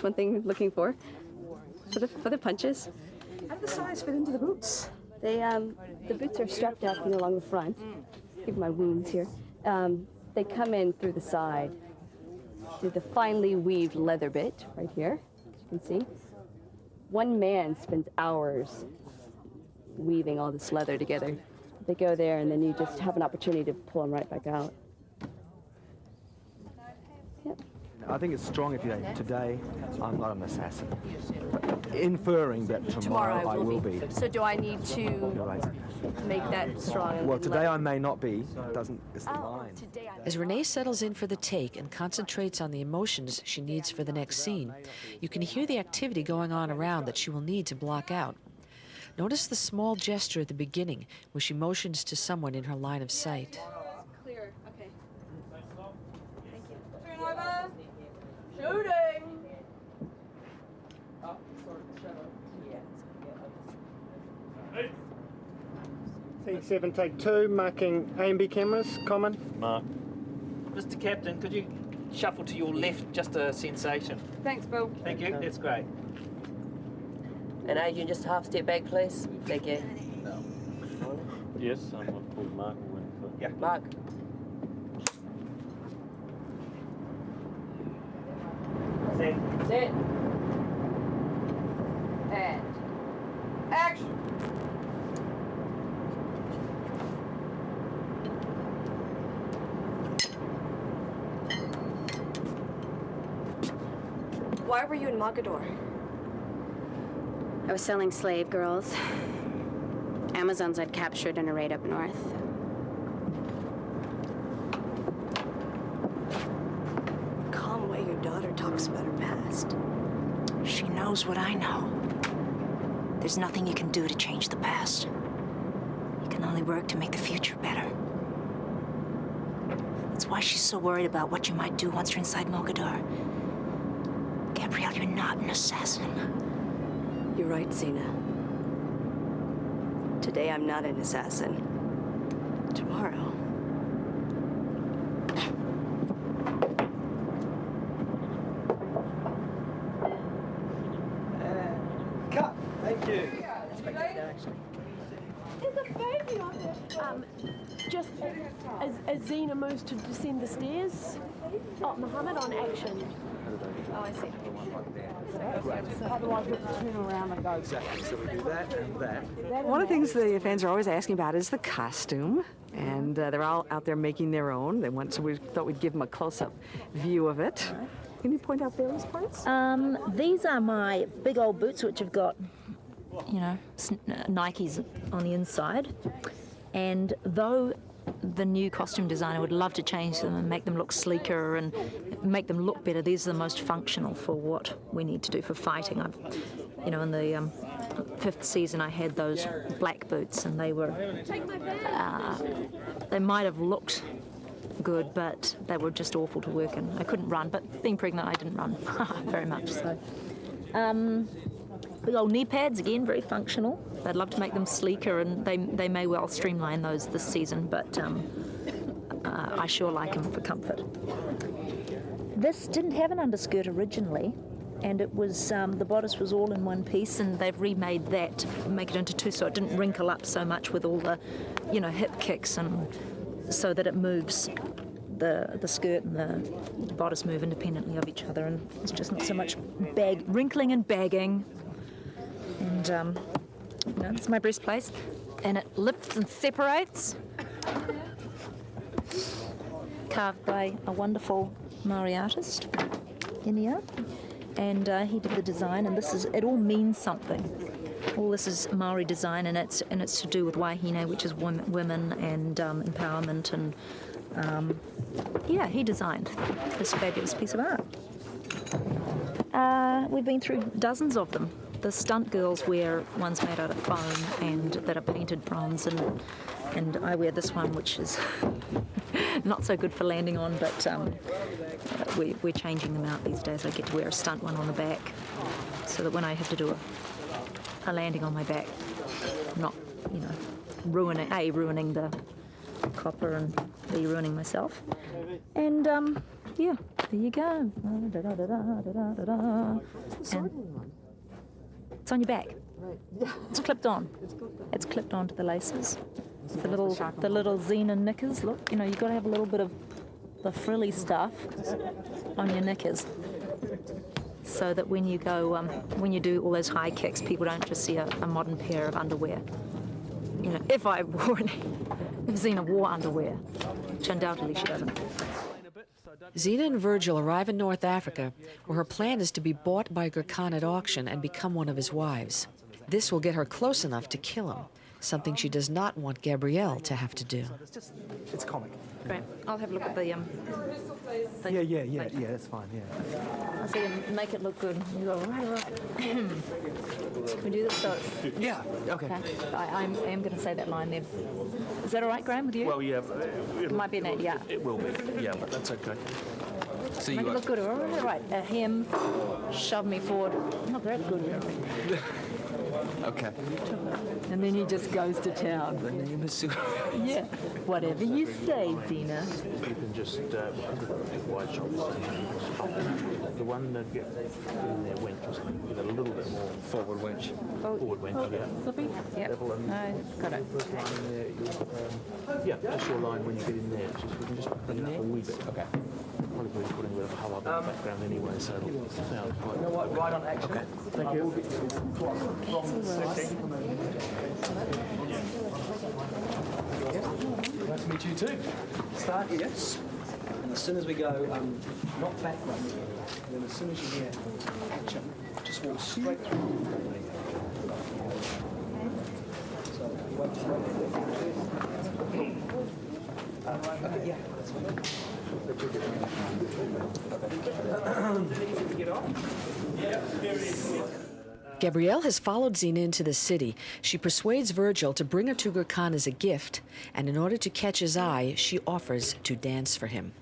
That's one thing we're looking for the punches. How do the size fit into the boots? They the boots are strapped up along the front. Give my wounds here. They come in through the side. See the finely weaved leather bit right here, as you can see. One man spends hours weaving all this leather together. They go there and then you just have an opportunity to pull them right back out. Yep. I think it's strong if you say, today I'm not an assassin. Inferring that tomorrow I will be. So do I need to make that strong? Well, today I may not be. It's the line. As Renee settles in for the take and concentrates on the emotions she needs for the next scene, you can hear the activity going on around that she will need to block out. Notice the small gesture at the beginning where she motions to someone in her line of sight. Clear. Okay. Thank you. Turn over. Shooting. C7 take 2, marking A&B cameras, common. Mark. Mr. Captain, could you shuffle to your left, just a sensation? Thanks, Bill. Thank you, that's great. And Adrian, just half step back, please. Thank you. Yes, I'll pull Mark away. Yeah. Mark. Set. Set. And action. Why were you in Mogador? I was selling slave girls. Amazons I'd captured in a raid up north. Calm way your daughter talks about her past. She knows what I know. There's nothing you can do to change the past. You can only work to make the future better. That's why she's so worried about what you might do once you're inside Mogador. Gabrielle, you're not an assassin. You're right, Xena. Today I'm not an assassin. Tomorrow. Cut! Thank you. There's a baby on there. Just as Xena moves to descend the stairs, Muhammad on action. Oh, I see. Otherwise, we have to turn around and go. Exactly, so we do that and that. One of the things the fans are always asking about is the costume, and they're all out there making their own. So we thought we'd give them a close-up view of it. Can you point out various parts? These are my big old boots, which have got, you know, Nikes on the inside. And though the new costume designer would love to change them and make them look sleeker and make them look better, these are the most functional for what we need to do for fighting. In the 5th season I had those black boots, and they were, they might have looked good, but they were just awful to work in. I couldn't run, but being pregnant I didn't run very much. So, big old knee pads, again, very functional. I'd love to make them sleeker, and they may well streamline those this season, but I sure like them for comfort. This didn't have an underskirt originally, and it was the bodice was all in one piece, and they've remade that to make it into two, so it didn't wrinkle up so much with all the, hip kicks, and so that it moves. The skirt and the bodice move independently of each other, and it's just not so much wrinkling and bagging. And it's my breastplate, and it lifts and separates. Carved by a wonderful Maori artist, Inia, and he did the design. And it all means something. All this is Maori design, and it's to do with wahine, which is women and empowerment. And he designed this fabulous piece of art. We've been through dozens of them. The stunt girls wear ones made out of foam and that are painted bronze, and I wear this one, which is not so good for landing on, but we're changing them out these days. I get to wear a stunt one on the back, so that when I have to do a landing on my back, I'm not, ruining the copper, and B, ruining myself. And There you go. And it's on your back. Right. Yeah. It's clipped on. It's clipped onto the laces. The little Xena knickers. Look, you know, you've got to have a little bit of the frilly stuff on your knickers, so that when you go, when you do all those high kicks, people don't just see a modern pair of underwear. You know, if Xena wore underwear, which undoubtedly she doesn't. Xena and Virgil arrive in North Africa, where her plan is to be bought by Gurkhan at auction and become one of his wives. This will get her close enough to kill him, something she does not want Gabrielle to have to do. It's comic. Great. I'll have a look at the Yeah, that's fine, yeah. I'll see him make it look good. You go right. Can we do this? So it's, Yeah, okay. I am going to say that line there. Is that all right, Graham, with you? Well, yeah. It might be an yeah. It will be. Yeah, but that's okay. So Make it look good. All right. Him shove me forward. Not that good. Okay. And then he just goes to town. The name is Yeah. Whatever you say, Xena. You can just wide shoulders. The one that gets in there winch or something with a little bit more forward winch. Forward winch, yeah. Flippy? Yeah. Got it. Line in there, yeah, that's your line when you get in there. We can just bring it up a wee bit. Okay. Probably putting a bit of a hullub in the background anyway, so it'll sound quite... You know what, right on action. Okay. Thank you. Nice to meet you too. Start here, and as soon as we go, not backwards, and then as soon as you hear action, just walk straight through. So, wait. Okay, yeah, that's fine. Gabrielle has followed Xena into the city. She persuades Virgil to bring her to Gurkhan as a gift, and in order to catch his eye, she offers to dance for him.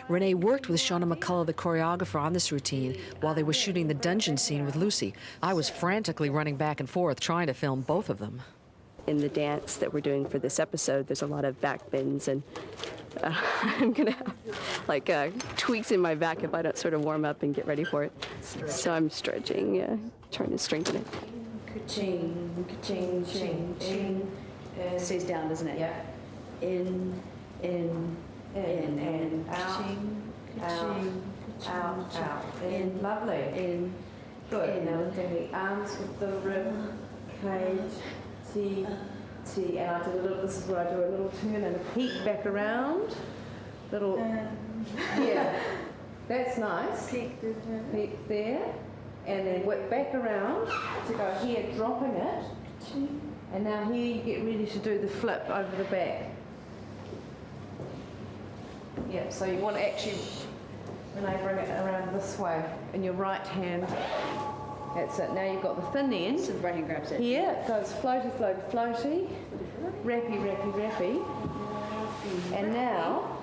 Renee worked with Shauna McCullough, the choreographer, on this routine while they were shooting the dungeon scene with Lucy. I was frantically running back and forth trying to film both of them. In the dance that we're doing for this episode, there's a lot of back bends, and I'm gonna have like tweaks in my back if I don't sort of warm up and get ready for it. So I'm stretching, trying to strengthen it. Ka-ching, ka-ching, ching, ching. Stays down, doesn't it? Yeah. In, and out. Ka-ching, out, out. In, lovely. In, good. Now we're doing the arms with the rib, cage, T, T, and I do a little, this is where I do a little turn and a peek back around. Little, yeah, that's nice. Peek there, and then whip back around to go here, dropping it. And now here you get ready to do the flip over the back. Yeah, so you want to actually, when I bring it around this way, in your right hand. That's it. Now you've got the thin end. So the right hand grabs it. Here it goes floaty, floaty, floaty. Rappy, rappy, rappy. And now,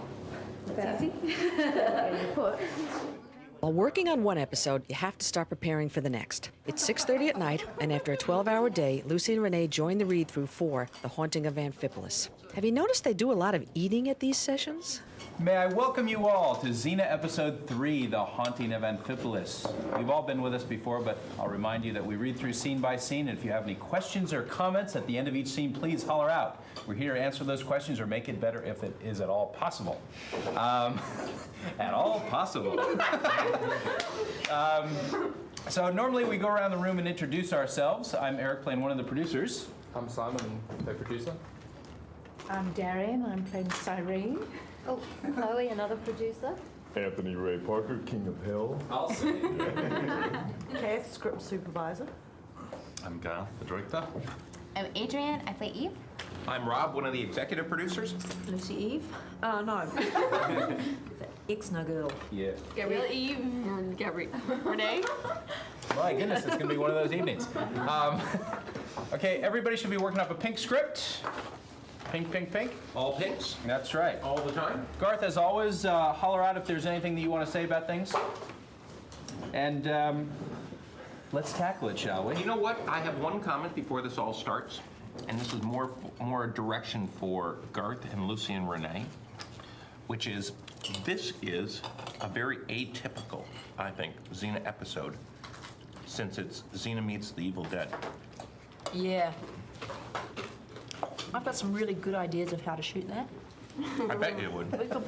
that's easy. Foot. While working on one episode, you have to start preparing for the next. It's 6:30 at night, and after a 12-hour day, Lucy and Renee join the read-through for The Haunting of Amphipolis. Have you noticed they do a lot of eating at these sessions? May I welcome you all to Xena Episode 3, The Haunting of Amphipolis. You've all been with us before, but I'll remind you that we read through scene by scene, and if you have any questions or comments at the end of each scene, please holler out. We're here to answer those questions or make it better if it is at all possible. At all possible. So normally we go around the room and introduce ourselves. I'm Eric, playing one of the producers. I'm Simon, co-producer. I'm Darian, I'm playing Cyrene. Oh, Chloe, another producer. Anthony Ray Parker, King of Hell. I'll see. Kath, script supervisor. I'm Garth, the director. I'm Adrienne, I play Eve. I'm Rob, one of the executive producers. Lucy Eve. No. Ex-no girl. Yeah. Gabrielle Eve. And Gabrielle. Renee. My goodness, it's going to be one of those evenings. Okay, everybody should be working off a pink script. Pink, pink, pink. All pinks? That's right. All the time? Garth, as always, holler out if there's anything that you want to say about things. And let's tackle it, shall we? You know what? I have one comment before this all starts, and this is more direction for Garth and Lucy and Renee, which is this is a very atypical, I think, Xena episode, since it's Xena meets the Evil Dead. Yeah. I've got some really good ideas of how to shoot that. I bet you would. We could put